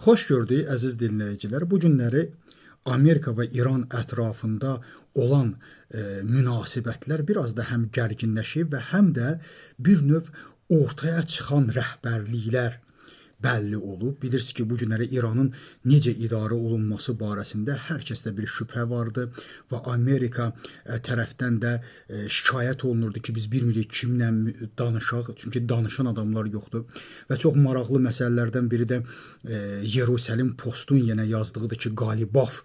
Xoş gördük, əziz dinləyicilər. Bu günləri Amerika və İran ətrafında olan münasibətlər biraz da həm gərginləşib və həm də bir növ ortaya çıxan rəhbərliklər bəlli olub. Bilirsiniz ki, bu günləri İranın necə idarə olunması barəsində hər kəsdə bir şübhə vardı və Amerika tərəfdən də şikayət olunurdu ki, biz bilmirik kimlə danışaq, çünki danışan adamlar yoxdur. Və çox maraqlı məsələlərdən biri də Yerusəlim Postun yenə yazdığıdır ki, Qalibov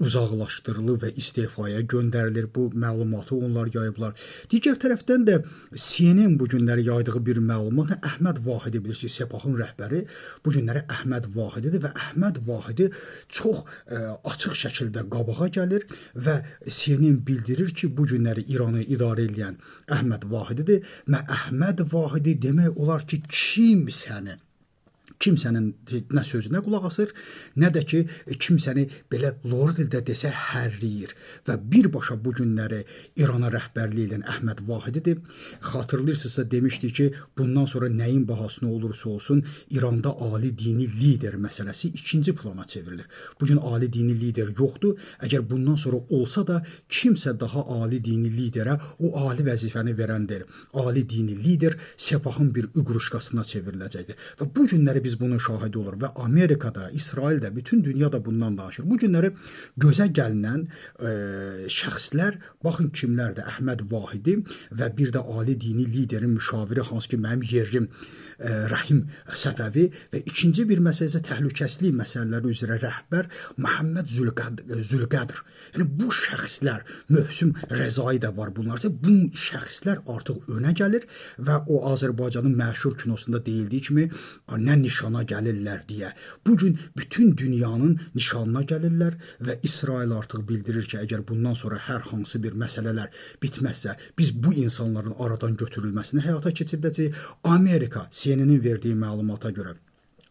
uzaqlaşdırılır və istefaya göndərilir. Bu məlumatı onlar yayıblar. Digər tərəfdən də CNN bu günləri yaydığı bir məlumat, Əhməd Vahidi bilirsiniz, Sepahın rəhbəri bu günləri Əhməd Vahididir və Əhməd Vahidi çox açıq şəkildə qabağa gəlir və CNN bildirir ki, bu günləri İranı idarə edən Əhməd Vahididir və Əhməd Vahidi demək olar ki, kimsənin nə sözünə qulaq asır, nə də ki, kimsəni belə lor dildə desə hərləyir. Və birbaşa bu günləri İrana rəhbərliyi edən Əhməd Vahididir. Xatırlayırsınızsa demişdi ki, bundan sonra nəyin bahasına olursa olsun, İranda ali dini lider məsələsi ikinci plana çevrilir. Bugün ali dini lider yoxdur. Əgər bundan sonra olsa da, kimsə daha ali dini liderə o ali vəzifəni verəndir. Ali dini lider Sepahın bir üqruşkasına çevriləcəkdir. Və bu günləri biz bunun şahidi olur və Amerikada, İsraildə, bütün dünya da bundan danışır. Bu günləri gözə gəlinən şəxslər, baxın kimlərdir, Əhməd Vahidi və bir də ali dini liderin müşaviri, hansı ki, mənim yerlim Rahim Səfəvi və ikinci bir məsələ isə təhlükəsizlik məsələləri üzrə rəhbər Məhəmməd Zülqədr. Yəni, bu şəxslər, Möhsüm Rəzai də var bunlar. Bu şəxslər artıq önə gəlir və o Azərbaycanın məşhur kinosunda deyildiyi kimi nə nişana gəlirlər deyə. Bugün bütün dünyanın nişanına gəlirlər və İsrail artıq bildirir ki, əgər bundan sonra hər hansı bir məsələlər bitməzsə, biz bu insanların aradan götürülməsini həyata keçirdəcəyik. Amerika, CNN-in verdiyi məlumata görə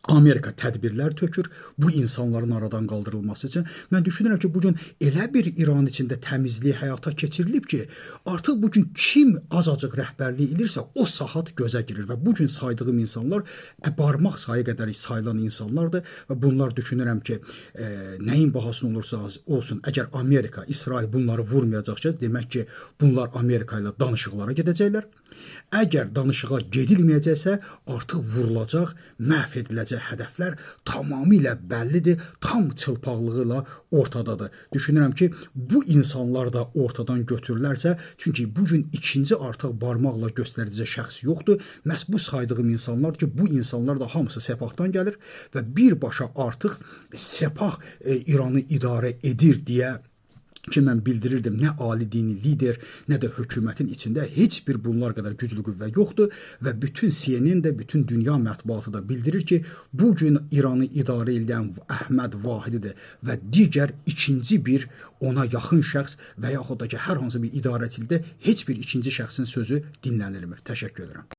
Amerika tədbirlər tökür bu insanların aradan qaldırılması üçün. Mən düşünürəm ki, bugün elə bir İran içində təmizlik həyata keçirilib ki, artıq bugün kim azacıq rəhbərlik edirsə, o saat gözə girir və bugün saydığım insanlar barmaq sayı qədər sayılan insanlardır və bunlar düşünürəm ki, nəyin bahasına olursa olsun, əgər Amerika, İsrail bunları vurmayacaqsa, demək ki, bunlar Amerika ilə danışıqlara gedəcəklər. Əgər danışığa gedilməyəcəksə, artıq vurulacaq, məhv ediləcək hədəflər tamamilə bəllidir, tam çılpaqlığı ilə ortadadır. Düşünürəm ki, bu insanlar da ortadan götürülərsə, çünki bugün ikinci artıq barmaqla göstəricə şəxs yoxdur. Məhz bu saydığım insanlar ki, bu insanlar da hamısı Sepahdan gəlir və birbaşa artıq Sepah İranı idarə edir deyə ki, mən bildirirdim, nə ali dini lider, nə də hökumətin içində heç bir bunlar qədər güclü qüvvə yoxdur və bütün CNN də, bütün dünya mətbuatı da bildirir ki, bugün İranı idarə edən Əhməd Vahididir və digər ikinci bir ona yaxın şəxs və yaxud da ki, hər hansı bir idarəçilikdə heç bir ikinci şəxsin sözü dinlənilmir. Təşəkkür edirəm.